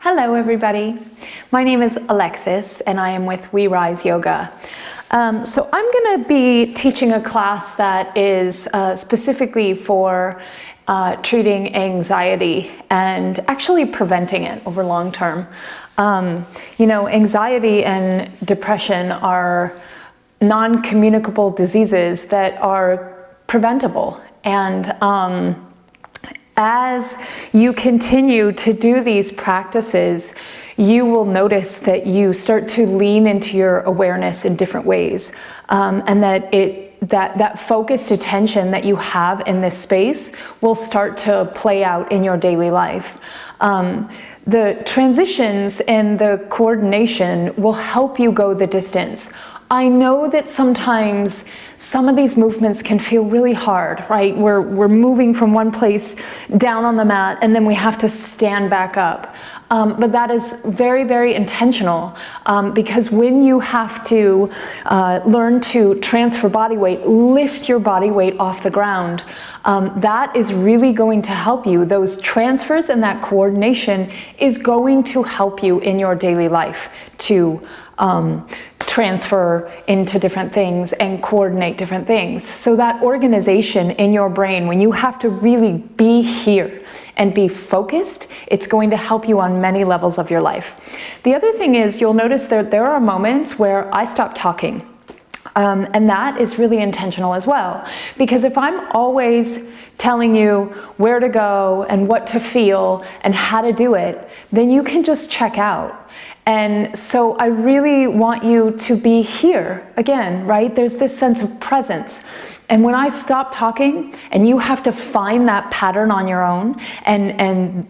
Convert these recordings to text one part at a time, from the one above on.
Hello everybody, my name is Alexis and I am with We Rise Yoga. So I'm going to be teaching a class that is specifically for treating anxiety and actually preventing it over long term. Anxiety and depression are non-communicable diseases that are preventable, and as you continue to do these practices, you will notice that you start to lean into your awareness in different ways, and that focused attention that you have in this space will start to play out in your daily life. The transitions and the coordination will help you go the distance. I know that sometimes some of these movements can feel really hard, right? We're moving from one place down on the mat and then we have to stand back up. But that is very, very intentional, because when you have to learn to transfer body weight, lift your body weight off the ground, that is really going to help you. Those transfers and that coordination is going to help you in your daily life to transfer into different things and coordinate different things. So that organization in your brain, when you have to really be here and be focused, it's going to help you on many levels of your life. The other thing is, you'll notice that there are moments where I stop talking. And that is really intentional as well. Because if I'm always telling you where to go and what to feel and how to do it, then you can just check out. And so I really want you to be here again, right? There's this sense of presence. And when I stop talking and you have to find that pattern on your own, and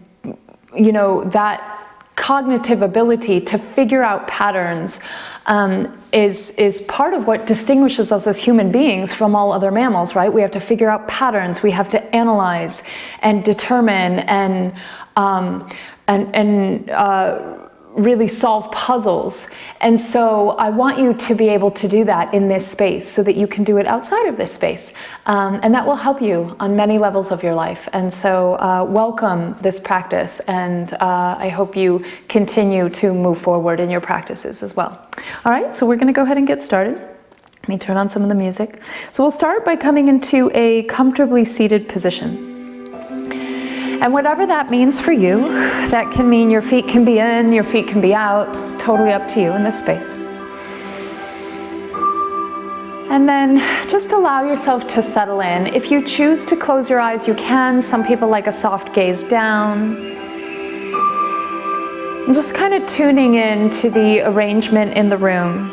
that cognitive ability to figure out patterns is part of what distinguishes us as human beings from all other mammals, right? We have to figure out patterns, we have to analyze and determine and really solve puzzles. And so I want you to be able to do that in this space so that you can do it outside of this space. And that will help you on many levels of your life. And so welcome this practice, and I hope you continue to move forward in your practices as well. All right, so we're going to go ahead and get started. Let me turn on some of the music. So we'll start by coming into a comfortably seated position. And whatever that means for you, that can mean your feet can be in, your feet can be out, totally up to you in this space. And then just allow yourself to settle in. If you choose to close your eyes, you can. Some people like a soft gaze down. And just kind of tuning in to the arrangement in the room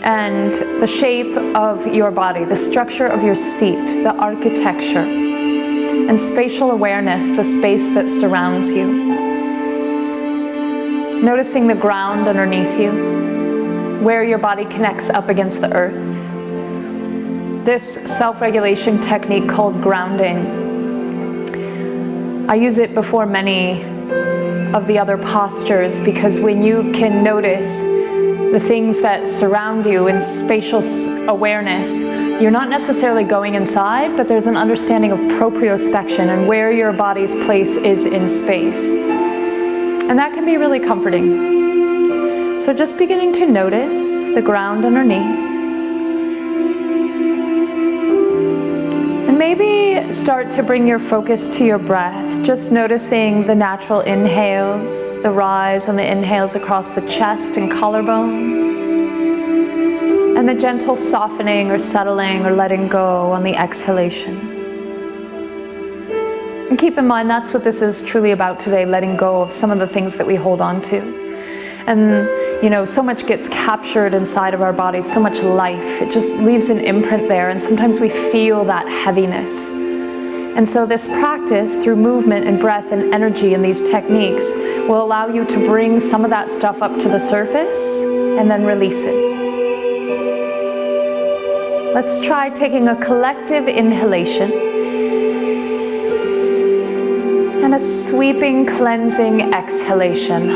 and the shape of your body, the structure of your seat, the architecture, and spatial awareness, the space that surrounds you. Noticing the ground underneath you, where your body connects up against the earth. This self-regulation technique called grounding, I use it before many of the other postures, because when you can notice the things that surround you in spatial awareness, you're not necessarily going inside, but there's an understanding of proprioception and where your body's place is in space. And that can be really comforting. So just beginning to notice the ground underneath. And maybe start to bring your focus to your breath, just noticing the natural inhales, the rise and the inhales across the chest and collarbones, and the gentle softening or settling or letting go on the exhalation. And keep in mind, that's what this is truly about today, letting go of some of the things that we hold on to. And so much gets captured inside of our bodies, so much life, it just leaves an imprint there, and sometimes we feel that heaviness. And so this practice, through movement and breath and energy and these techniques, will allow you to bring some of that stuff up to the surface and then release it. Let's try taking a collective inhalation and a sweeping, cleansing exhalation.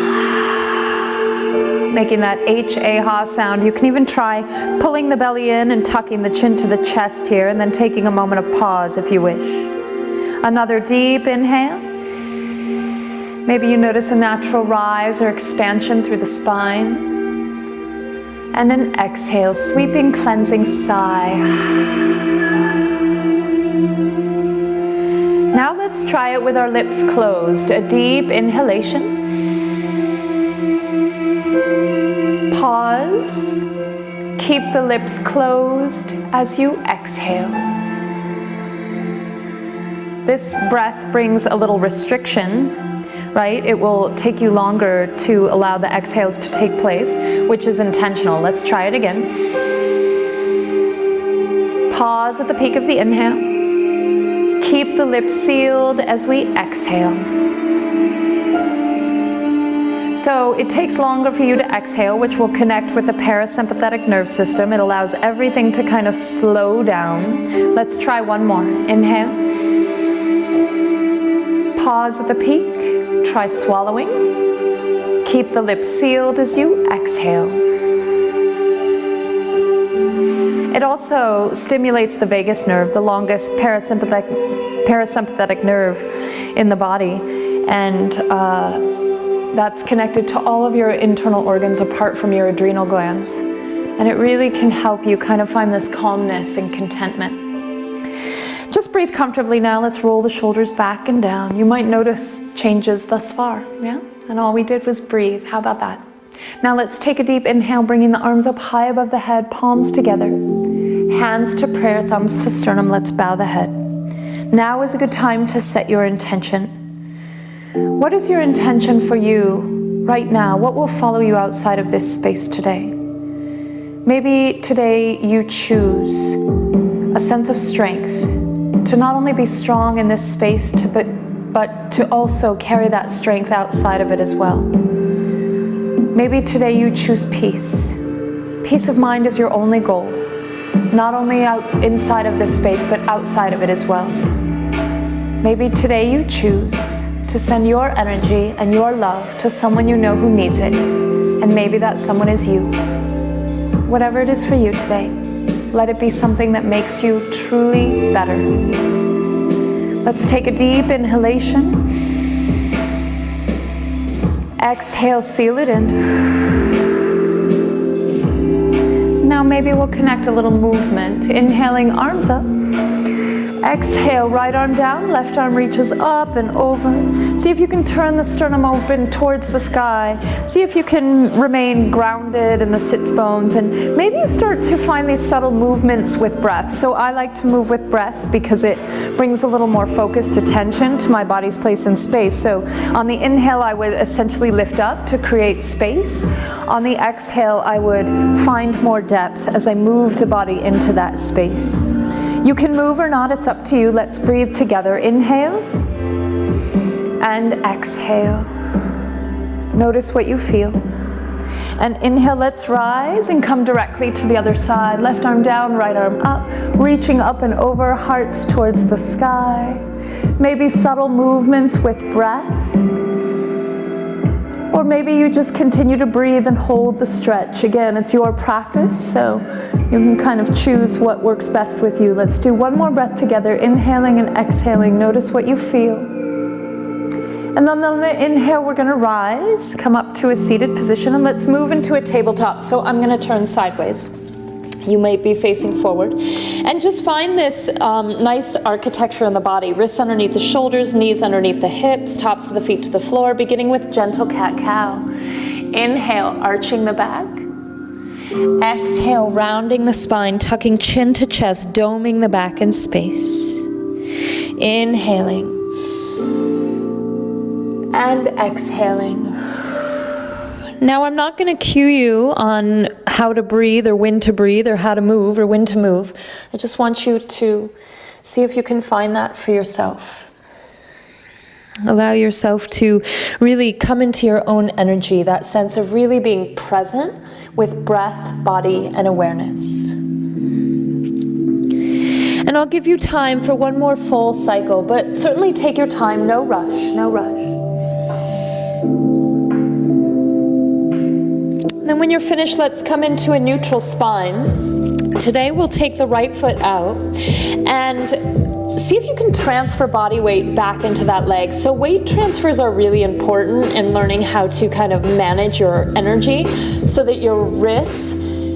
Making that H-A-ha sound. You can even try pulling the belly in and tucking the chin to the chest here, and then taking a moment of pause if you wish. Another deep inhale. Maybe you notice a natural rise or expansion through the spine. And an exhale, sweeping, cleansing sigh. Now let's try it with our lips closed. A deep inhalation. Pause. Keep the lips closed as you exhale. This breath brings a little restriction, right? It will take you longer to allow the exhales to take place, which is intentional. Let's try it again. Pause at the peak of the inhale. Keep the lips sealed as we exhale. So it takes longer for you to exhale, which will connect with the parasympathetic nerve system. It allows everything to kind of slow down. Let's try one more. Inhale. Pause at the peak. Try swallowing. Keep the lips sealed as you exhale. It also stimulates the vagus nerve, the longest parasympathetic nerve in the body. And that's connected to all of your internal organs apart from your adrenal glands. And it really can help you kind of find this calmness and contentment. Just breathe comfortably now. Let's roll the shoulders back and down. You might notice changes thus far, yeah? And all we did was breathe. How about that? Now let's take a deep inhale, bringing the arms up high above the head, palms together. Hands to prayer, thumbs to sternum. Let's bow the head. Now is a good time to set your intention. What is your intention for you right now? What will follow you outside of this space today? Maybe today you choose a sense of strength, to not only be strong in this space, but to also carry that strength outside of it as well. Maybe today you choose peace. Peace of mind is your only goal, not only inside of this space, but outside of it as well. Maybe today you choose to send your energy and your love to someone you know who needs it, and maybe that someone is you. Whatever it is for you today, let it be something that makes you truly better. Let's take a deep inhalation. Exhale, seal it in. Now maybe we'll connect a little movement. Inhaling, arms up. Exhale, right arm down, left arm reaches up and over. See if you can turn the sternum open towards the sky. See if you can remain grounded in the sits bones, and maybe you start to find these subtle movements with breath. So I like to move with breath because it brings a little more focused attention to my body's place in space. So on the inhale, I would essentially lift up to create space. On the exhale, I would find more depth as I move the body into that space. You can move or not, it's up to you. Let's breathe together. Inhale and exhale. Notice what you feel. And inhale, let's rise and come directly to the other side. Left arm down, right arm up, reaching up and over, hearts towards the sky. Maybe subtle movements with breath. Or maybe you just continue to breathe and hold the stretch. Again, it's your practice, so you can kind of choose what works best with you. Let's do one more breath together, inhaling and exhaling. Notice what you feel. And then on the inhale, we're gonna rise, come up to a seated position, and let's move into a tabletop. So I'm gonna turn sideways. You might be facing forward. And just find this nice architecture in the body. Wrists underneath the shoulders, knees underneath the hips, tops of the feet to the floor, beginning with gentle cat-cow. Inhale, arching the back. Exhale, rounding the spine, tucking chin to chest, doming the back in space. Inhaling. And exhaling. Now I'm not going to cue you on how to breathe or when to breathe or how to move or when to move. I just want you to see if you can find that for yourself. Allow yourself to really come into your own energy, that sense of really being present with breath, body, and awareness. And I'll give you time for one more full cycle, but certainly take your time, no rush, no rush. Then when you're finished, let's come into a neutral spine. Today we'll take the right foot out, and see if you can transfer body weight back into that leg. So weight transfers are really important in learning how to kind of manage your energy so that your wrists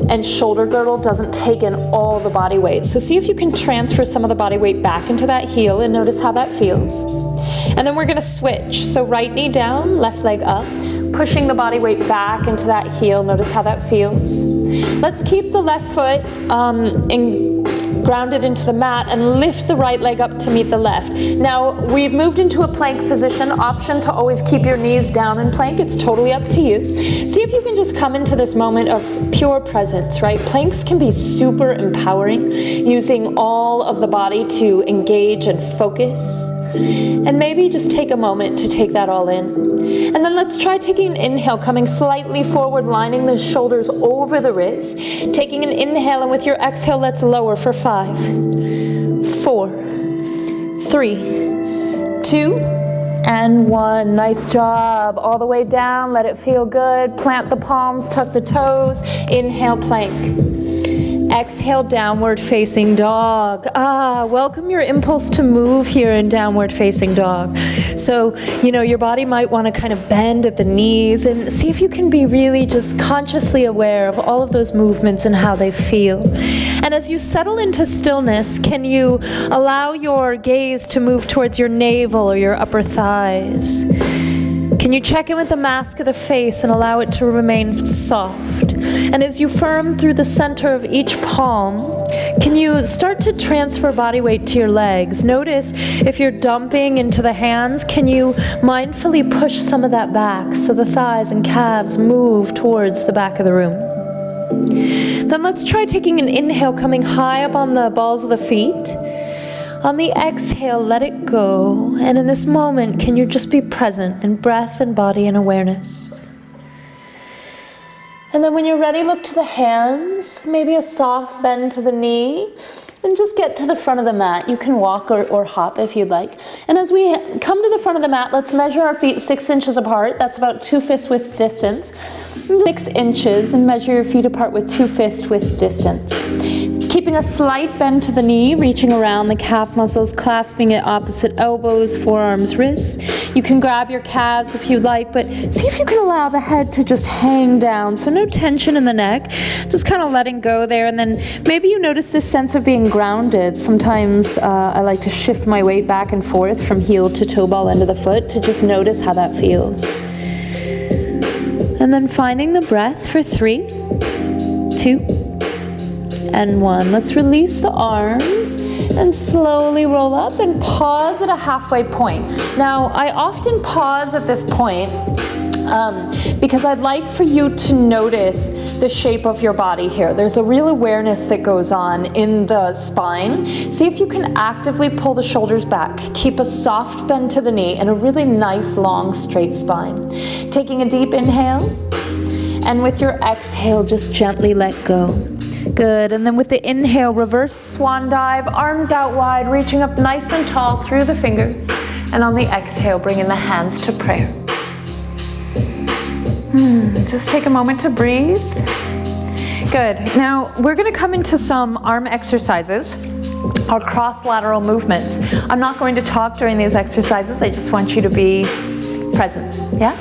and shoulder girdle doesn't take in all the body weight. So see if you can transfer some of the body weight back into that heel and notice how that feels. And then we're gonna switch. So right knee down, left leg up, pushing the body weight back into that heel. Notice how that feels. Let's keep the left foot grounded into the mat and lift the right leg up to meet the left. Now we've moved into a plank position. Option to always keep your knees down in plank. It's totally up to you. See if you can just come into this moment of pure presence, right? Planks can be super empowering, using all of the body to engage and focus. And maybe just take a moment to take that all in. And then let's try taking an inhale, coming slightly forward, lining the shoulders over the wrists. Taking an inhale, and with your exhale, let's lower for 5, 4, 3, 2, and 1. Nice job. All the way down, let it feel good. Plant the palms, tuck the toes. Inhale, plank. Exhale, downward facing dog. Welcome your impulse to move here in downward facing dog. So, your body might want to kind of bend at the knees and see if you can be really just consciously aware of all of those movements and how they feel. And as you settle into stillness, can you allow your gaze to move towards your navel or your upper thighs? Can you check in with the mask of the face and allow it to remain soft? And as you firm through the center of each palm, can you start to transfer body weight to your legs? Notice if you're dumping into the hands, can you mindfully push some of that back so the thighs and calves move towards the back of the room? Then let's try taking an inhale, coming high up on the balls of the feet. On the exhale, let it go. And in this moment, can you just be present in breath and body and awareness? And then when you're ready, look to the hands, maybe a soft bend to the knee, and just get to the front of the mat. You can walk or hop if you'd like. And as we come to the front of the mat, let's measure our feet 6 inches apart. That's about 2 fist width distance. 6 inches, and measure your feet apart with 2 fist width distance. Keeping a slight bend to the knee, reaching around the calf muscles, clasping at opposite elbows, forearms, wrists. You can grab your calves if you'd like, but see if you can allow the head to just hang down. So no tension in the neck, just kind of letting go there. And then maybe you notice this sense of being grounded. Sometimes I like to shift my weight back and forth from heel to toe ball end of the foot to just notice how that feels. And then finding the breath for 3, 2, and 1. Let's release the arms and slowly roll up and pause at a halfway point. Now, I often pause at this point because I'd like for you to notice the shape of your body here. There's a real awareness that goes on in the spine. See if you can actively pull the shoulders back. Keep a soft bend to the knee and a really nice, long, straight spine. Taking a deep inhale, and with your exhale, just gently let go. Good, and then with the inhale, reverse swan dive, arms out wide, reaching up nice and tall through the fingers. And on the exhale, bring in the hands to prayer. Just take a moment to breathe. Good, now we're gonna come into some arm exercises, or cross-lateral movements. I'm not going to talk during these exercises, I just want you to be present, yeah?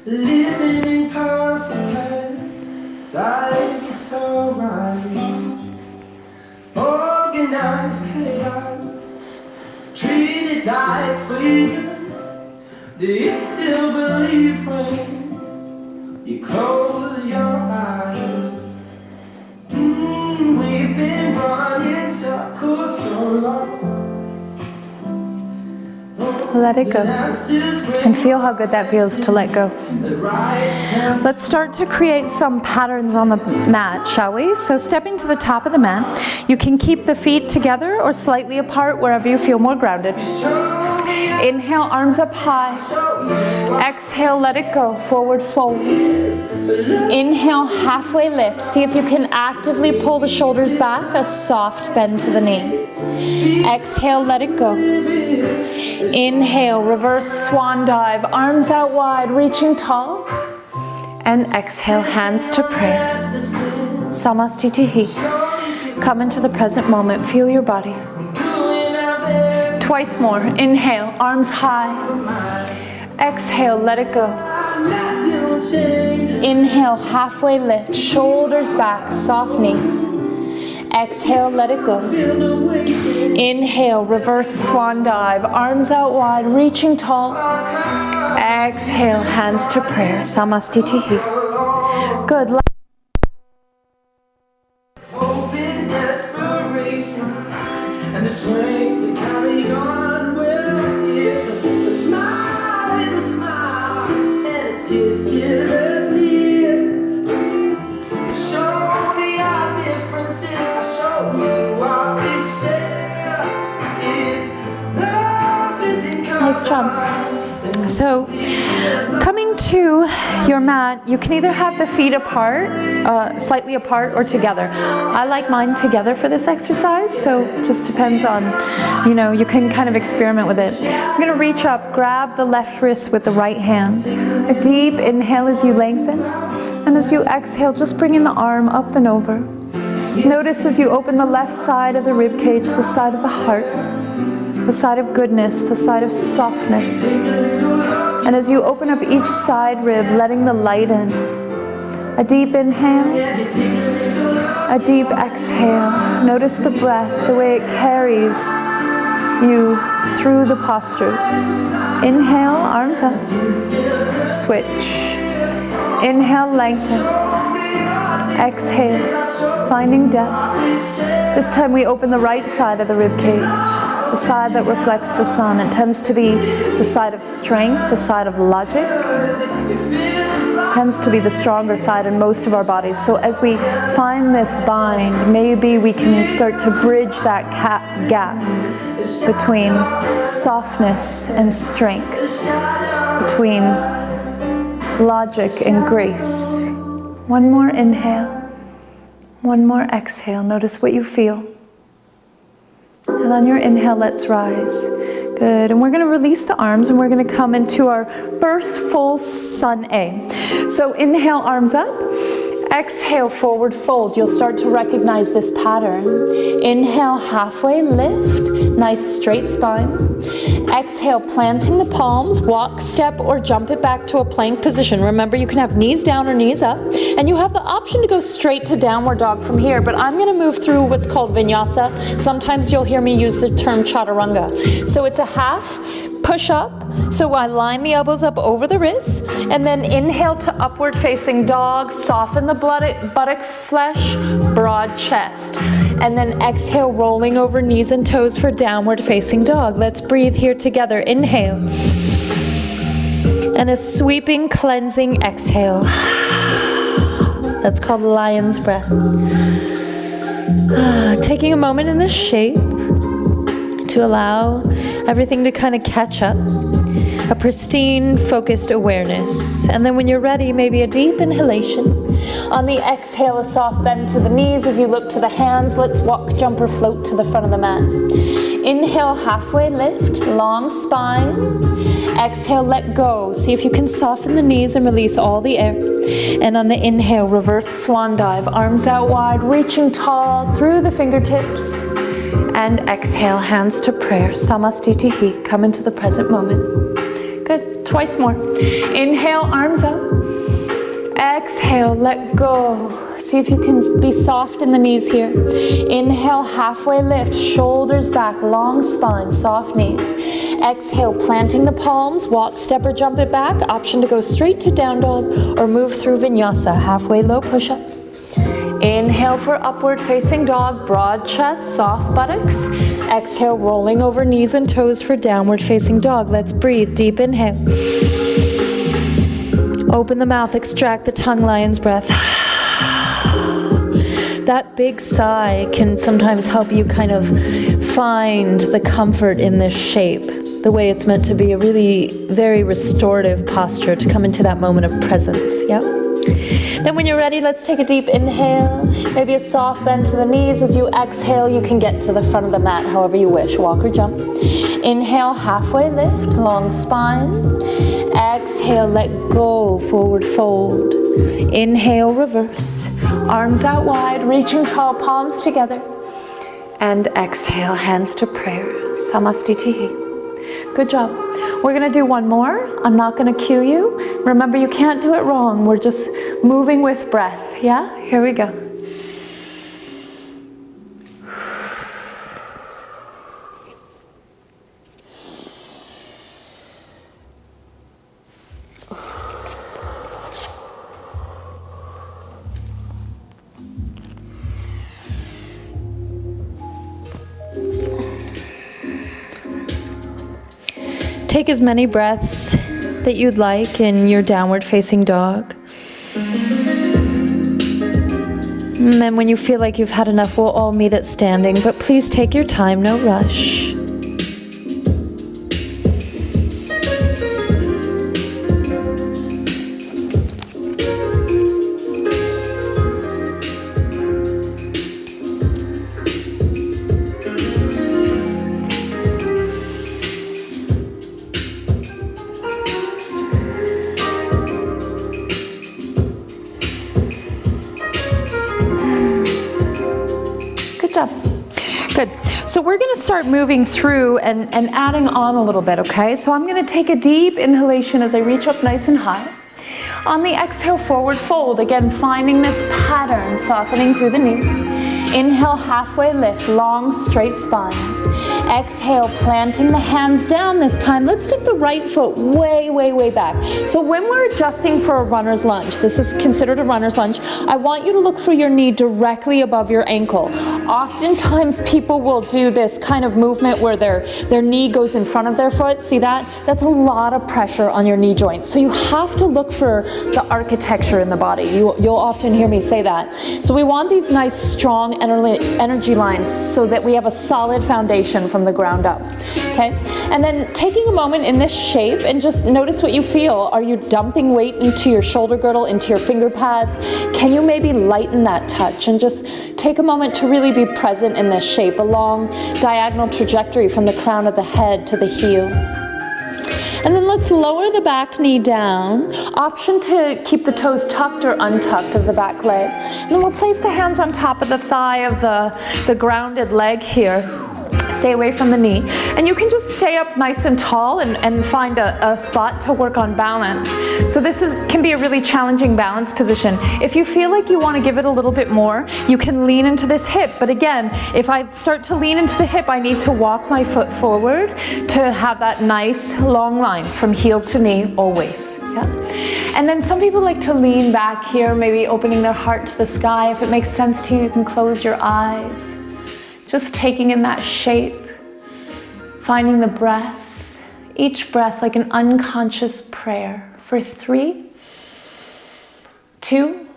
Living in perfect life, it's alright. Oh, nights chaos, treated like freedom. Do you still believe when you close your eyes? We've been running circles so long. Let it go. And feel how good that feels to let go. Let's start to create some patterns on the mat, shall we? So stepping to the top of the mat, you can keep the feet together or slightly apart wherever you feel more grounded. Inhale, arms up high. Exhale, let it go. Forward fold. Inhale, halfway lift. See if you can actively pull the shoulders back, a soft bend to the knee. Exhale, let it go. Inhale, reverse swan dive, arms out wide, reaching tall. And exhale, hands to prayer. Samastitihi. Come into the present moment, feel your body. Twice more. Inhale, arms high. Exhale, let it go. Inhale, halfway lift, shoulders back, soft knees. Exhale, let it go. Inhale, reverse swan dive, arms out wide, reaching tall. Exhale, hands to prayer, samastitihi. Good. Hope and desperation and the strength to carry on. Well, if a smile is a smile and a tear still a tear. Show me our differences, I show you what we share. If love isn't Nice job. So, coming to your mat, you can either have the feet apart, slightly apart, or together. I like mine together for this exercise, so it just depends on, you can kind of experiment with it. I'm going to reach up, grab the left wrist with the right hand. A deep inhale as you lengthen, and as you exhale, just bringing the arm up and over. Notice as you open the left side of the rib cage, the side of the heart, the side of goodness, the side of softness. And as you open up each side rib, letting the light in. A deep inhale, a deep exhale. Notice the breath, the way it carries you through the postures. Inhale, arms up. Switch. Inhale, lengthen. Exhale, finding depth. This time we open the right side of the rib cage. The side that reflects the sun. It tends to be the side of strength, the side of logic. It tends to be the stronger side in most of our bodies. So as we find this bind, maybe we can start to bridge that gap between softness and strength, between logic and grace. One more inhale, one more exhale. Notice what you feel. And on your inhale, let's rise. Good. And we're going to release the arms and we're going to come into our first full sun A. So inhale, arms up. Exhale, forward fold. You'll start to recognize this pattern. Inhale, halfway lift. Nice straight spine. Exhale, planting the palms. Walk, step, or jump it back to a plank position. Remember, you can have knees down or knees up. And you have the option to go straight to downward dog from here. But I'm going to move through what's called vinyasa. Sometimes you'll hear me use the term chaturanga. So it's a half push up. So I line the elbows up over the wrists. And then inhale to upward facing dog. Soften the buttock flesh, broad chest. And then exhale, rolling over knees and toes for downward facing dog. Let's breathe here together. Inhale. And a sweeping, cleansing exhale. That's called lion's breath. Taking a moment in this shape to allow everything to kind of catch up. A pristine, focused awareness. And then when you're ready, maybe a deep inhalation. On the exhale, a soft bend to the knees. As you look to the hands, let's walk, jump, or float to the front of the mat. Inhale, halfway lift, long spine. Exhale, let go. See if you can soften the knees and release all the air. And on the inhale, reverse swan dive. Arms out wide, reaching tall through the fingertips. And exhale, hands to prayer. Samastitihi. Come into the present moment. Good. Twice more. Inhale, arms up. Exhale, let go. See if you can be soft in the knees here. Inhale, halfway lift, shoulders back, long spine, soft knees. Exhale, planting the palms, walk, step, or jump it back. Option to go straight to down dog or move through vinyasa, halfway low push-up. Inhale for upward facing dog, broad chest, soft buttocks. Exhale, rolling over knees and toes for downward facing dog. Let's breathe, deep inhale. Open the mouth, extract the tongue, lion's breath. That big sigh can sometimes help you kind of find the comfort in this shape, the way it's meant to be, a really very restorative posture to come into that moment of presence, yeah? Then when you're ready, let's take a deep inhale, maybe a soft bend to the knees. As you exhale, you can get to the front of the mat however you wish, walk or jump. Inhale, halfway lift, long spine. Exhale, let go, forward fold. Inhale, reverse, arms out wide, reaching tall, palms together. And exhale, hands to prayer, Samastitihi. Good job. We're gonna do one more. I'm not gonna cue you. Remember, you can't do it wrong. We're just moving with breath, yeah? Here we go. Take as many breaths that you'd like in your downward facing dog. And then when you feel like you've had enough, we'll all meet at standing, but please take your time, no rush. Good. So we're going to start moving through and adding on a little bit, okay? So I'm going to take a deep inhalation as I reach up nice and high. On the exhale, forward fold. Again, finding this pattern, softening through the knees. Inhale, halfway lift, long, straight spine. Exhale, planting the hands down this time. Let's take the right foot way, way, way back. So when we're adjusting for a runner's lunge, this is considered a runner's lunge, I want you to look for your knee directly above your ankle. Oftentimes people will do this kind of movement where their knee goes in front of their foot. See that? That's a lot of pressure on your knee joint. So you have to look for the architecture in the body. You'll often hear me say that. So we want these nice, strong energy lines so that we have a solid foundation from the ground up, okay? And then taking a moment in this shape and just notice what you feel. Are you dumping weight into your shoulder girdle, into your finger pads? Can you maybe lighten that touch and just take a moment to really be present in this shape, a long diagonal trajectory from the crown of the head to the heel. And then let's lower the back knee down. Option to keep the toes tucked or untucked of the back leg. And then we'll place the hands on top of the thigh of the grounded leg here. Stay away from the knee. And you can just stay up nice and tall and find a spot to work on balance. So this can be a really challenging balance position. If you feel like you want to give it a little bit more, you can lean into this hip. But again, if I start to lean into the hip, I need to walk my foot forward to have that nice long line from heel to knee always. Yeah? And then some people like to lean back here, maybe opening their heart to the sky. If it makes sense to you, you can close your eyes. Just taking in that shape, finding the breath, each breath like an unconscious prayer for 3, 2,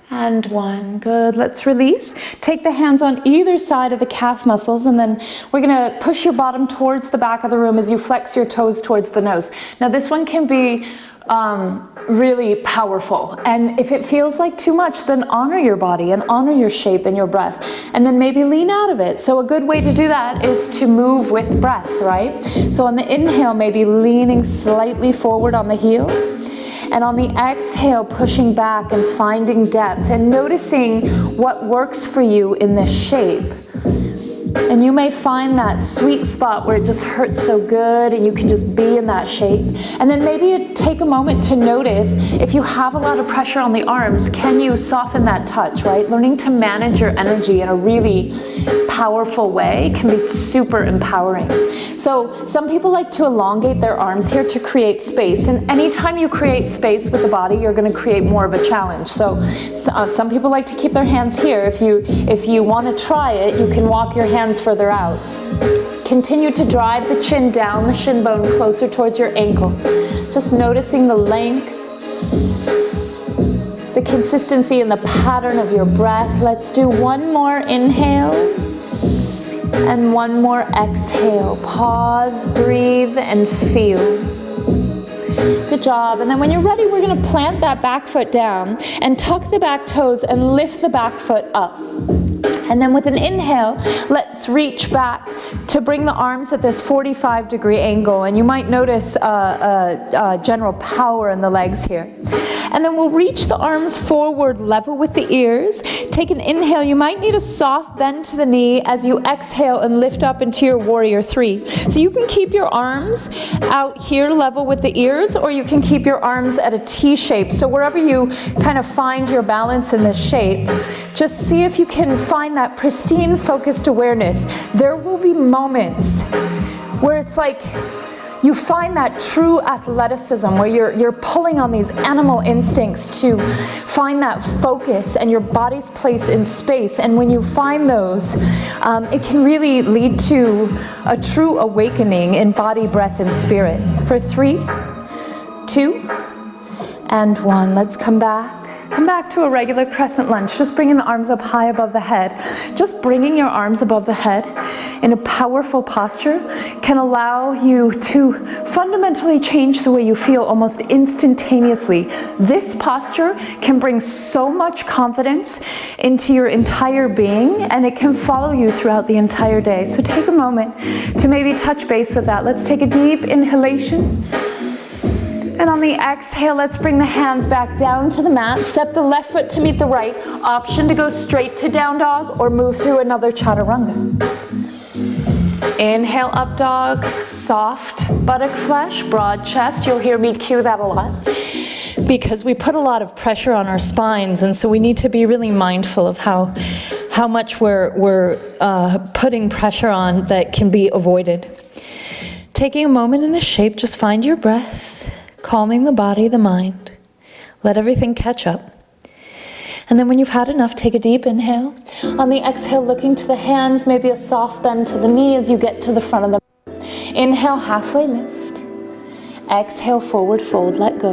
and 1. Good, let's release. Take the hands on either side of the calf muscles and then we're gonna push your bottom towards the back of the room as you flex your toes towards the nose. Now this one can be really powerful. And if it feels like too much, then honor your body and honor your shape and your breath. And then maybe lean out of it. So a good way to do that is to move with breath, right? So on the inhale, maybe leaning slightly forward on the heel. And on the exhale, pushing back and finding depth and noticing what works for you in this shape. And you may find that sweet spot where it just hurts so good and you can just be in that shape. And then maybe take a moment to notice if you have a lot of pressure on the arms, can you soften that touch, right? Learning to manage your energy in a really powerful way can be super empowering. So some people like to elongate their arms here to create space. And anytime you create space with the body, you're going to create more of a challenge. So some people like to keep their hands here. If you want to try it, you can walk your hands further out. Continue to drive the chin down the shin bone closer towards your ankle. Just noticing the length, the consistency and the pattern of your breath. Let's do one more inhale and one more exhale. Pause, breathe, and feel. Good job. And then when you're ready, we're going to plant that back foot down and tuck the back toes and lift the back foot up. And then with an inhale, let's reach back to bring the arms at this 45-degree angle. And you might notice general power in the legs here. And then we'll reach the arms forward level with the ears. Take an inhale. You might need a soft bend to the knee as you exhale and lift up into your warrior three. So you can keep your arms out here level with the ears, or you can keep your arms at a T shape. So wherever you kind of find your balance in this shape, just see if you can find that pristine focused awareness. There will be moments where it's like you find that true athleticism where you're pulling on these animal instincts to find that focus and your body's place in space. And when you find those, it can really lead to a true awakening in body, breath, and spirit. For 3, 2, and 1. Let's come back. Come back to a regular crescent lunge, just bringing the arms up high above the head. Just bringing your arms above the head in a powerful posture can allow you to fundamentally change the way you feel almost instantaneously. This posture can bring so much confidence into your entire being, and it can follow you throughout the entire day. So take a moment to maybe touch base with that. Let's take a deep inhalation. And on the exhale, let's bring the hands back down to the mat. Step the left foot to meet the right. Option to go straight to down dog or move through another chaturanga. Inhale, up dog, soft buttock flesh, broad chest. You'll hear me cue that a lot because we put a lot of pressure on our spines, and so we need to be really mindful of how much we're putting pressure on that can be avoided. Taking a moment in this shape, just find your breath. Calming the body, the mind. Let everything catch up. And then when you've had enough, take a deep inhale. On the exhale, looking to the hands, maybe a soft bend to the knee as you get to the front of the mat. Inhale, halfway lift. Exhale, forward fold, let go.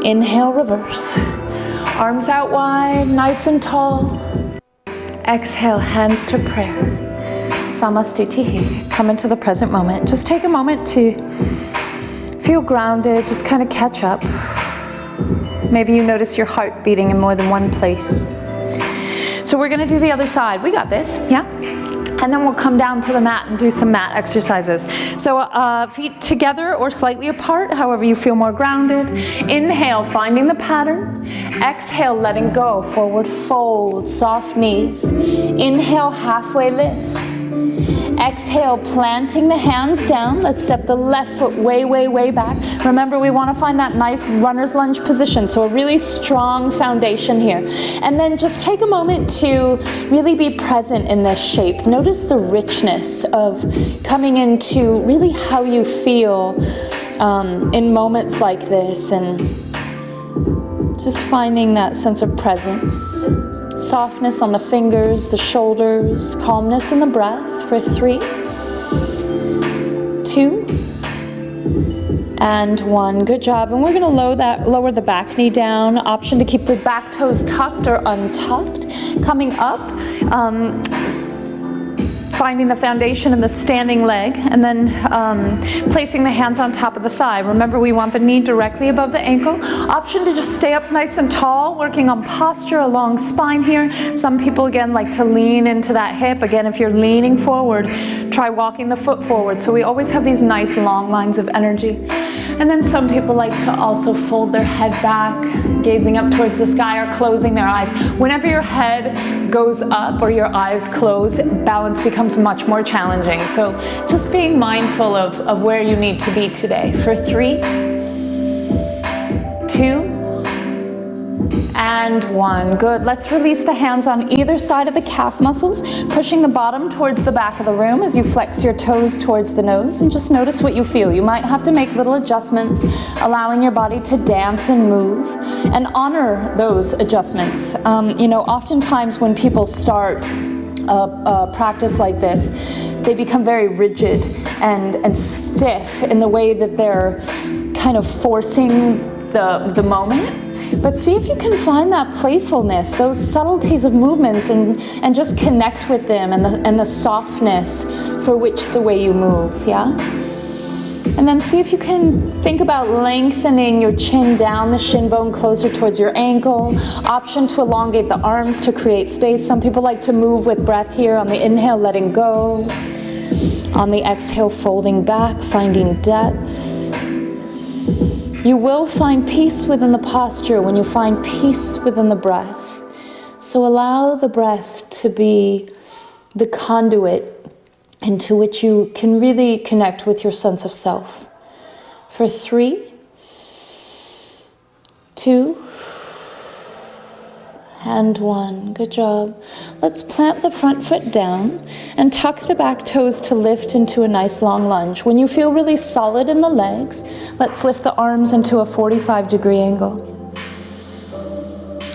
Inhale, reverse. Arms out wide, nice and tall. Exhale, hands to prayer. Samastitihi. Come into the present moment. Just take a moment to feel grounded, just kind of catch up. Maybe you notice your heart beating in more than one place. So we're gonna do the other side. We got this, yeah? And then we'll come down to the mat and do some mat exercises. So feet together or slightly apart, however you feel more grounded. Inhale, finding the pattern. Exhale, letting go, forward fold, soft knees. Inhale, halfway lift. Exhale, planting the hands down. Let's step the left foot way, way, way back. Remember, we want to find that nice runner's lunge position, so a really strong foundation here. And then just take a moment to really be present in this shape. Notice the richness of coming into really how you feel in moments like this, and just finding that sense of presence. Softness on the fingers, the shoulders, calmness in the breath. For 3, 2, and 1. Good job. And we're going to lower the back knee down. Option to keep the back toes tucked or untucked. Coming up, finding the foundation in the standing leg, and then placing the hands on top of the thigh. Remember, we want the knee directly above the ankle. Option to just stay up nice and tall, working on posture, a long spine here. Some people, again, like to lean into that hip. Again, if you're leaning forward, try walking the foot forward. So we always have these nice long lines of energy. And then some people like to also fold their head back, gazing up towards the sky or closing their eyes. Whenever your head goes up or your eyes close, balance becomes much more challenging. So just being mindful of where you need to be today. For 3, 2, and 1. Good. Let's release the hands on either side of the calf muscles, pushing the bottom towards the back of the room as you flex your toes towards the nose, and just notice what you feel. You might have to make little adjustments, allowing your body to dance and move, and honor those adjustments. You know, oftentimes when people start a practice like this, they become very rigid and stiff in the way that they're kind of forcing the moment. But see if you can find that playfulness, those subtleties of movements, and just connect with them, and the softness for which the way you move, yeah? And then see if you can think about lengthening your chin down, the shin bone closer towards your ankle. Option to elongate the arms to create space. Some people like to move with breath here. On the inhale, letting go. On the exhale, folding back, finding depth. You will find peace within the posture when you find peace within the breath. So allow the breath to be the conduit into which you can really connect with your sense of self. For 3, 2, and 1. Good job. Let's plant the front foot down and tuck the back toes to lift into a nice long lunge. When you feel really solid in the legs, let's lift the arms into a 45-degree angle.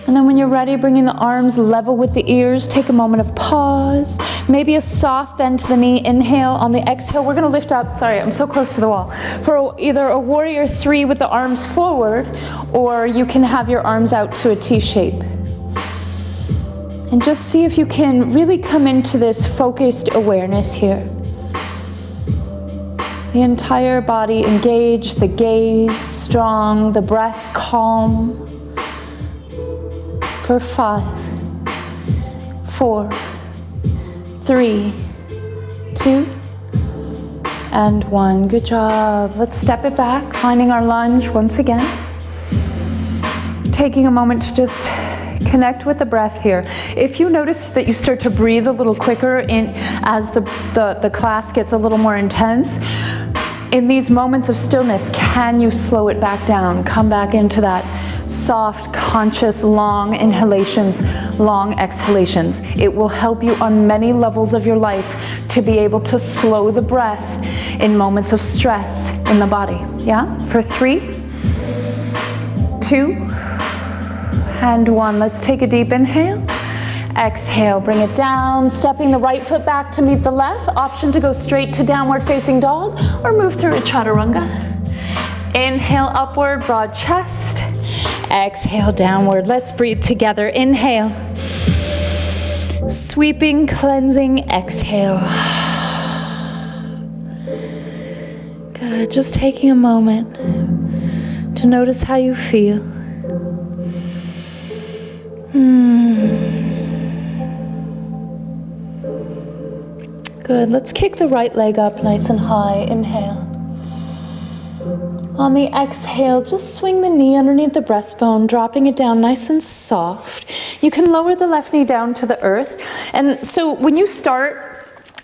And then when you're ready, bringing the arms level with the ears, take a moment of pause. Maybe a soft bend to the knee. Inhale. On the exhale, we're going to lift up. Sorry, I'm so close to the wall. For either a warrior 3 with the arms forward, or you can have your arms out to a T shape. And just see if you can really come into this focused awareness here. The entire body engaged, the gaze strong, the breath calm. For 5, 4, 3, 2, and 1. Good job. Let's step it back, finding our lunge once again. Taking a moment to just connect with the breath here. If you notice that you start to breathe a little quicker as the class gets a little more intense, in these moments of stillness, can you slow it back down? Come back into that soft, conscious, long inhalations, long exhalations. It will help you on many levels of your life to be able to slow the breath in moments of stress in the body. Yeah? For 3, 2, and 1. Let's take a deep inhale. Exhale, bring it down, stepping the right foot back to meet the left. Option to go straight to downward facing dog or move through a chaturanga. Inhale, upward, broad chest. Exhale, downward. Let's breathe together. Inhale. Sweeping, cleansing, exhale. Good, just taking a moment to notice how you feel. Good, let's kick the right leg up nice and high. Inhale. On the exhale, just swing the knee underneath the breastbone, dropping it down nice and soft. You can lower the left knee down to the earth. And so when you start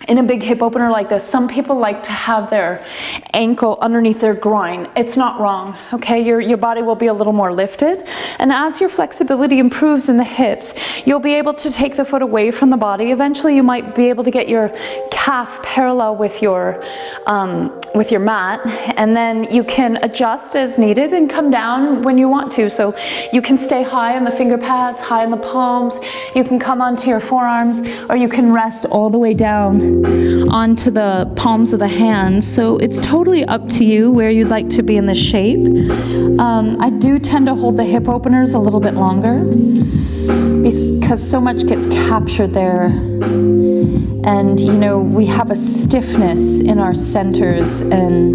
in a big hip opener like this, some people like to have their ankle underneath their groin. It's not wrong, okay? Your body will be a little more lifted. And as your flexibility improves in the hips, you'll be able to take the foot away from the body. Eventually, you might be able to get your calf parallel with your mat, and then you can adjust as needed and come down when you want to. So you can stay high on the finger pads, high on the palms. You can come onto your forearms, or you can rest all the way down onto the palms of the hands. So it's totally up to you where you'd like to be in the shape. I do tend to hold the hip openers a little bit longer because so much gets captured there. And you know, we have a stiffness in our centers, and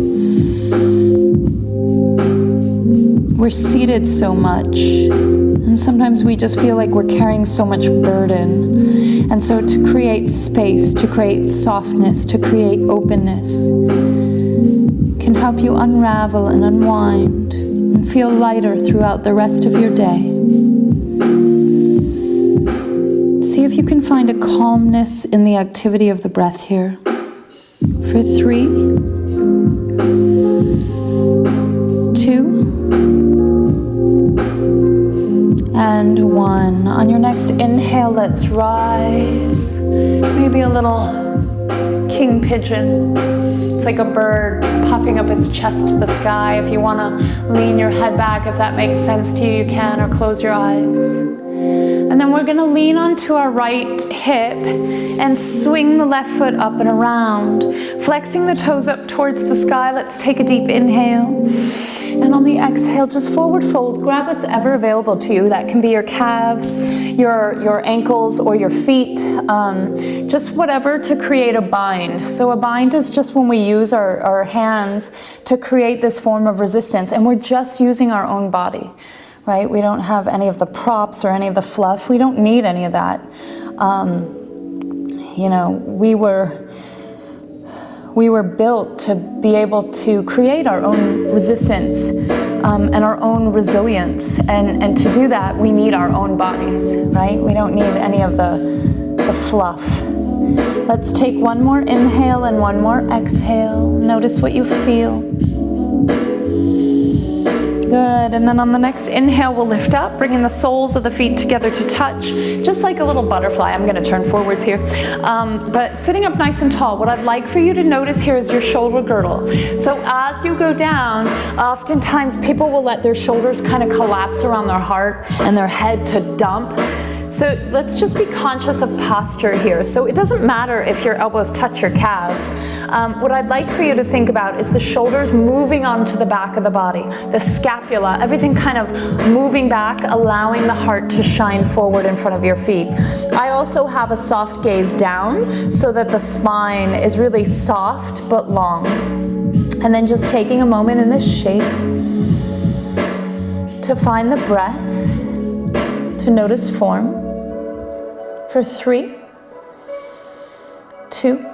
we're seated so much. And sometimes we just feel like we're carrying so much burden. And so to create space, to create softness, to create openness can help you unravel and unwind and feel lighter throughout the rest of your day. See See if you can find a calmness in the activity of the breath here. For 3, 2, and 1. On your next inhale, let's rise. Maybe a little king pigeon. It's like a bird puffing up its chest to the sky. If you want to lean your head back, if that makes sense to you, you can, or close your eyes. And then we're going to lean onto our right hip and swing the left foot up and around, flexing the toes up towards the sky. Let's take a deep inhale. And on the exhale, just forward fold. Grab what's ever available to you. That can be your calves, your ankles, or your feet. Just whatever to create a bind. So a bind is just when we use our hands to create this form of resistance. And we're just using our own body. Right? We don't have any of the props or any of the fluff. We don't need any of that. You know, we were built to be able to create our own resistance and our own resilience. And to do that, we need our own bodies, right? We don't need any of the fluff. Let's take one more inhale and one more exhale. Notice what you feel. Good, and then on the next inhale, we'll lift up, bringing the soles of the feet together to touch, just like a little butterfly. I'm gonna turn forwards here. But sitting up nice and tall, what I'd like for you to notice here is your shoulder girdle. So as you go down, oftentimes people will let their shoulders kind of collapse around their heart and their head to dump. So let's just be conscious of posture here. So it doesn't matter if your elbows touch your calves. What I'd like for you to think about is the shoulders moving onto the back of the body, the scapula, everything kind of moving back, allowing the heart to shine forward in front of your feet. I also have a soft gaze down so that the spine is really soft but long. And then just taking a moment in this shape to find the breath, to notice form. For 3, 2,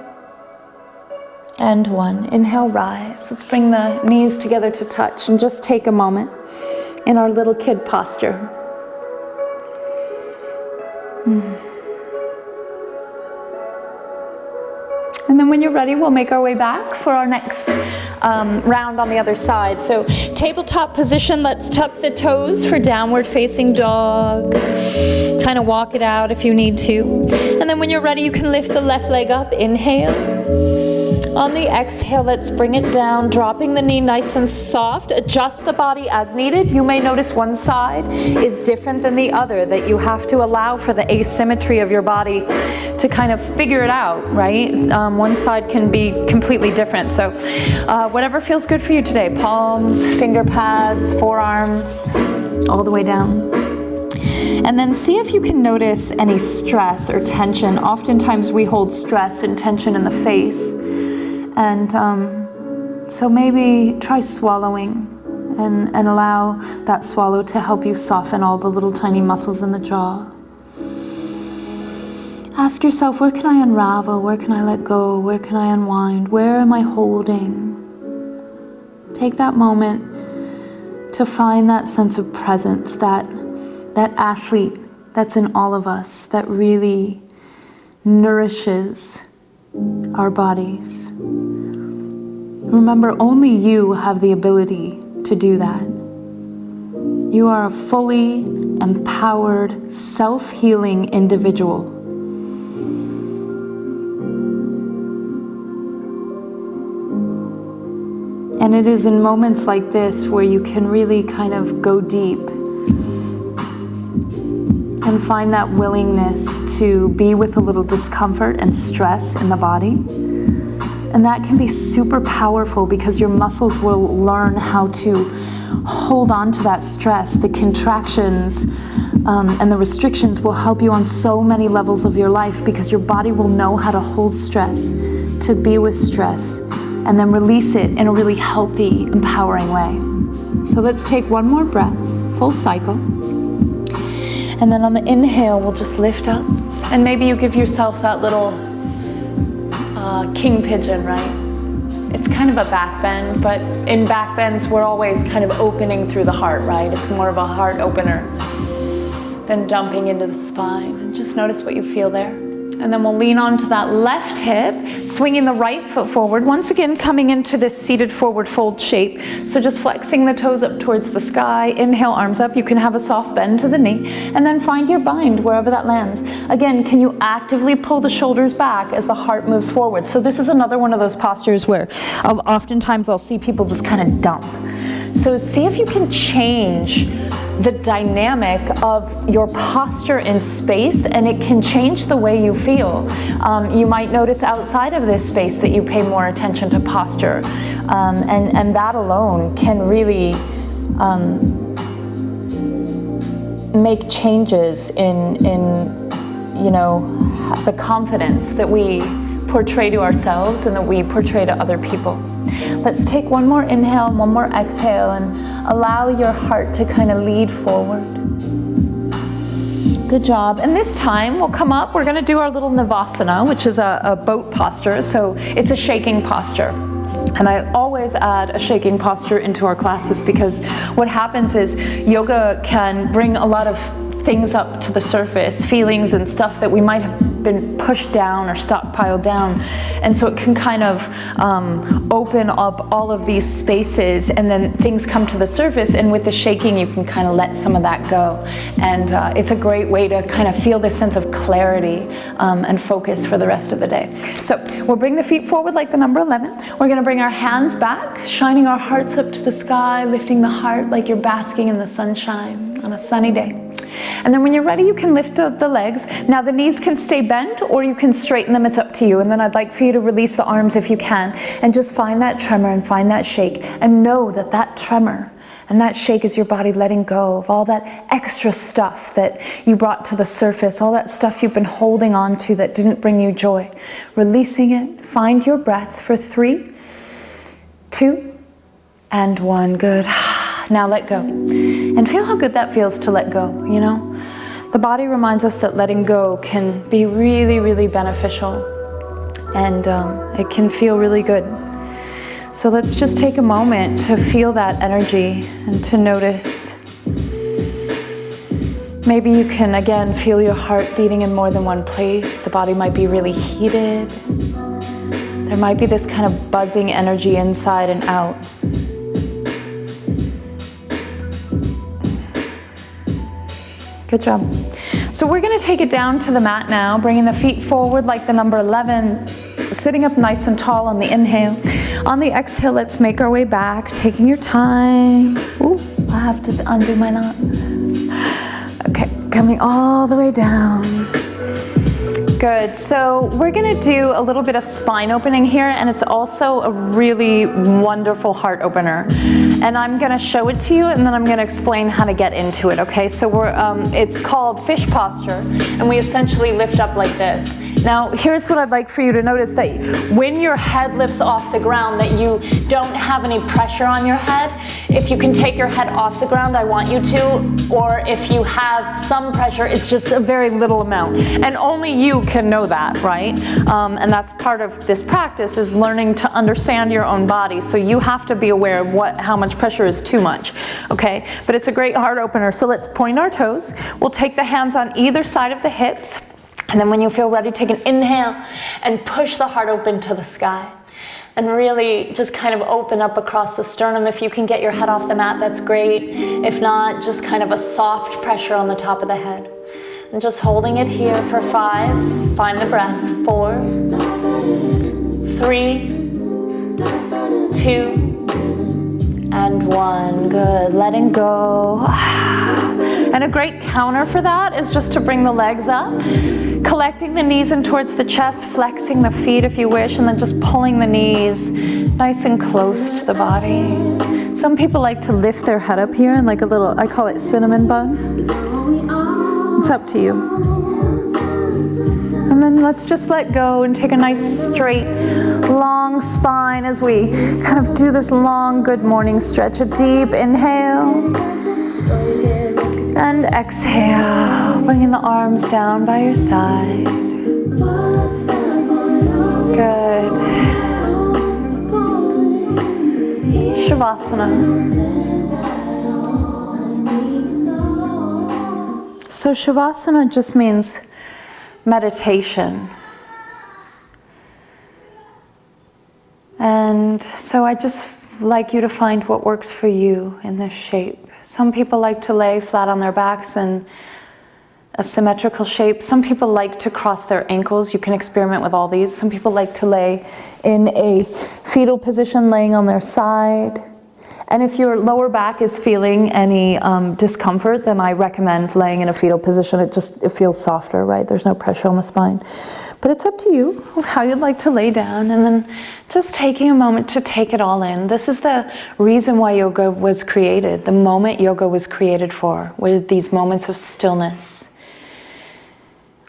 and 1. Inhale, rise. Let's bring the knees together to touch and just take a moment in our little kid posture. And then when you're ready, we'll make our way back for our next round on the other side. So tabletop position, let's tuck the toes for downward facing dog. Kind of walk it out if you need to. And then when you're ready, you can lift the left leg up. Inhale. On the exhale, let's bring it down, dropping the knee nice and soft. Adjust the body as needed. You may notice one side is different than the other, that you have to allow for the asymmetry of your body to kind of figure it out, right? One side can be completely different. So whatever feels good for you today, palms, finger pads, forearms, all the way down. And then see if you can notice any stress or tension. Oftentimes we hold stress and tension in the face. And so maybe try swallowing and allow that swallow to help you soften all the little tiny muscles in the jaw. Ask yourself, where can I unravel? Where can I let go? Where can I unwind? Where am I holding? Take that moment to find that sense of presence, that athlete that's in all of us that really nourishes our bodies. Remember, only you have the ability to do that. You are a fully empowered, self-healing individual. And it is in moments like this where you can really kind of go deep and find that willingness to be with a little discomfort and stress in the body. And that can be super powerful because your muscles will learn how to hold on to that stress. The contractions and the restrictions will help you on so many levels of your life because your body will know how to hold stress, to be with stress, and then release it in a really healthy, empowering way. So let's take one more breath, full cycle. And then on the inhale, we'll just lift up. And maybe you give yourself that little king pigeon, right? It's kind of a back bend, but in back bends, we're always kind of opening through the heart, right? It's more of a heart opener. then dumping into the spine. And just notice what you feel there. And then we'll lean onto that left hip, swinging the right foot forward. Once again, coming into this seated forward fold shape. So just flexing the toes up towards the sky. Inhale, arms up. You can have a soft bend to the knee. And then find your bind wherever that lands. Again, can you actively pull the shoulders back as the heart moves forward? So this is another one of those postures where oftentimes I'll see people just kind of dump. So see if you can change the dynamic of your posture in space, and it can change the way you feel. You might notice outside of this space that you pay more attention to posture, and that alone can really make changes in you know, the confidence that we portray to ourselves and that we portray to other people. Let's take one more inhale and one more exhale and allow your heart to kind of lead forward. Good job. And this time we'll come up, we're going to do our little Navasana, which is a boat posture. So it's a shaking posture. And I always add a shaking posture into our classes because what happens is yoga can bring a lot of things up to the surface, feelings and stuff that we might have been pushed down or stockpiled down. And so it can kind of open up all of these spaces, and then things come to the surface, and with the shaking you can kind of let some of that go. And it's a great way to kind of feel this sense of clarity and focus for the rest of the day. So we'll bring the feet forward like the number 11. We're going to bring our hands back, shining our hearts up to the sky, lifting the heart like you're basking in the sunshine on a sunny day. And then when you're ready, you can lift the legs. Now the knees can stay bent or you can straighten them, it's up to you. And then I'd like for you to release the arms if you can, and just find that tremor and find that shake, and know that that tremor and that shake is your body letting go of all that extra stuff that you brought to the surface, all that stuff you've been holding on to that didn't bring you joy. Releasing it, find your breath for 3, 2, and 1. Good. Now let go. And feel how good that feels to let go, you know? The body reminds us that letting go can be really, really beneficial. And it can feel really good. So let's just take a moment to feel that energy and to notice. Maybe you can, again, feel your heart beating in more than one place. The body might be really heated. There might be this kind of buzzing energy inside and out. Good job. So we're going to take it down to the mat now, bringing the feet forward like the number 11, sitting up nice and tall on the inhale. On the exhale, let's make our way back, taking your time. Ooh, I have to undo my knot. Okay, coming all the way down. Good. So we're going to do a little bit of spine opening here, and it's also a really wonderful heart opener. And I'm going to show it to you, and then I'm going to explain how to get into it. Okay. So it's called fish posture, and we essentially lift up like this. Now, here's what I'd like for you to notice: that when your head lifts off the ground, that you don't have any pressure on your head. If you can take your head off the ground, I want you to, or if you have some pressure, it's just a very little amount. And only you can know that, right? And that's part of this practice, is learning to understand your own body. So you have to be aware of how much pressure is too much, okay? But it's a great heart opener. So let's point our toes. We'll take the hands on either side of the hips. And then when you feel ready, take an inhale and push the heart open to the sky. And really just kind of open up across the sternum. If you can get your head off the mat, that's great. If not, just kind of a soft pressure on the top of the head. And just holding it here for 5. Find the breath. 4, 3, 2, and 1. Good. Letting go. And a great counter for that is just to bring the legs up, collecting the knees in towards the chest, flexing the feet if you wish, and then just pulling the knees nice and close to the body. Some people like to lift their head up here and like a little, I call it cinnamon bun. It's up to you. And then let's just let go and take a nice straight, long spine as we kind of do this long good morning stretch. A deep inhale and exhale, bringing the arms down by your side. Good. Shavasana. So Shavasana just means meditation. And so I just like you to find what works for you in this shape. Some people like to lay flat on their backs in a symmetrical shape. Some people like to cross their ankles. You can experiment with all these. Some people like to lay in a fetal position, laying on their side. And if your lower back is feeling any discomfort, then I recommend laying in a fetal position. It feels softer, right? There's no pressure on the spine. But it's up to you how you'd like to lay down, and then just taking a moment to take it all in. This is the reason why yoga was created, the moment yoga was created for, with these moments of stillness,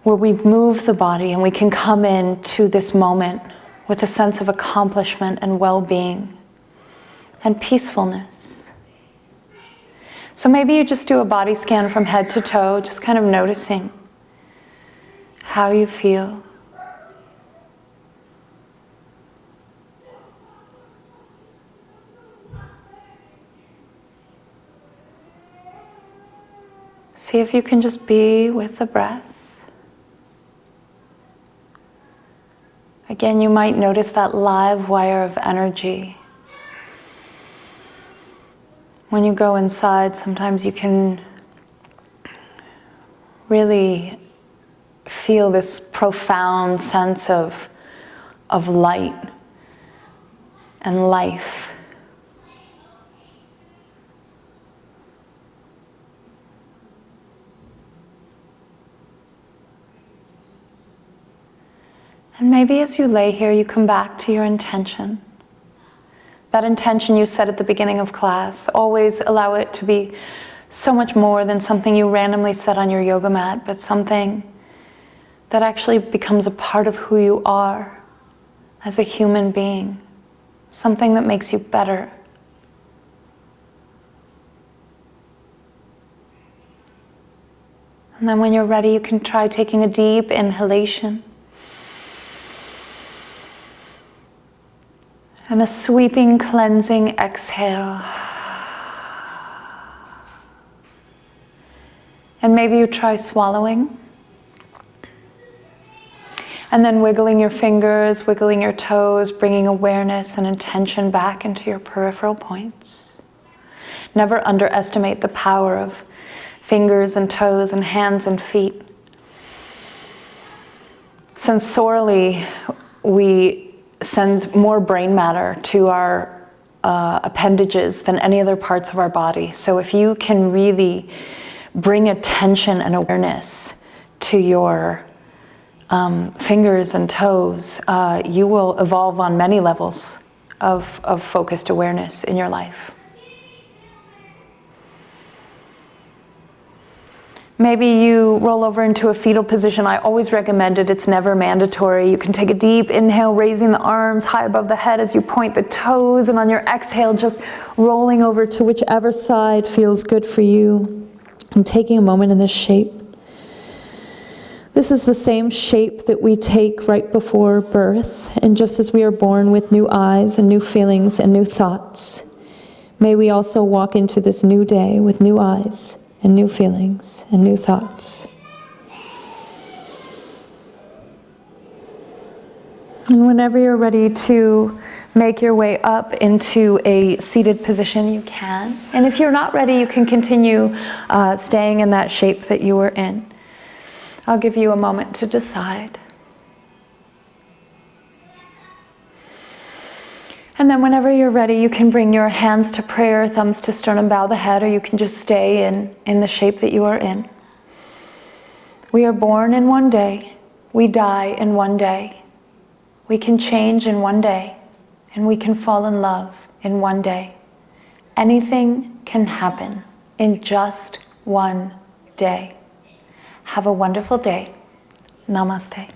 where we've moved the body and we can come into this moment with a sense of accomplishment and well-being and peacefulness. So maybe you just do a body scan from head to toe, just kind of noticing how you feel. See if you can just be with the breath. Again, you might notice that live wire of energy. When you go inside, sometimes you can really feel this profound sense of light and life. And maybe as you lay here, you come back to your intention. That intention you set at the beginning of class. Always allow it to be so much more than something you randomly set on your yoga mat, but something that actually becomes a part of who you are as a human being. Something that makes you better. And then when you're ready, you can try taking a deep inhalation. And a sweeping, cleansing exhale. And maybe you try swallowing. And then wiggling your fingers, wiggling your toes, bringing awareness and intention back into your peripheral points. Never underestimate the power of fingers and toes and hands and feet. Sensorily, we send more brain matter to our appendages than any other parts of our body. So if you can really bring attention and awareness to your fingers and toes, you will evolve on many levels of focused awareness in your life. Maybe you roll over into a fetal position. I always recommend it. It's never mandatory. You can take a deep inhale, raising the arms high above the head as you point the toes, and on your exhale, just rolling over to whichever side feels good for you, and taking a moment in this shape. This is the same shape that we take right before birth, and just as we are born with new eyes and new feelings and new thoughts, may we also walk into this new day with new eyes and new feelings and new thoughts. And whenever you're ready to make your way up into a seated position, you can. And if you're not ready, you can continue staying in that shape that you were in. I'll give you a moment to decide. And then whenever you're ready, you can bring your hands to prayer, thumbs to sternum, bow the head, or you can just stay in the shape that you are in. We are born in one day. We die in one day. We can change in one day. And we can fall in love in one day. Anything can happen in just one day. Have a wonderful day. Namaste.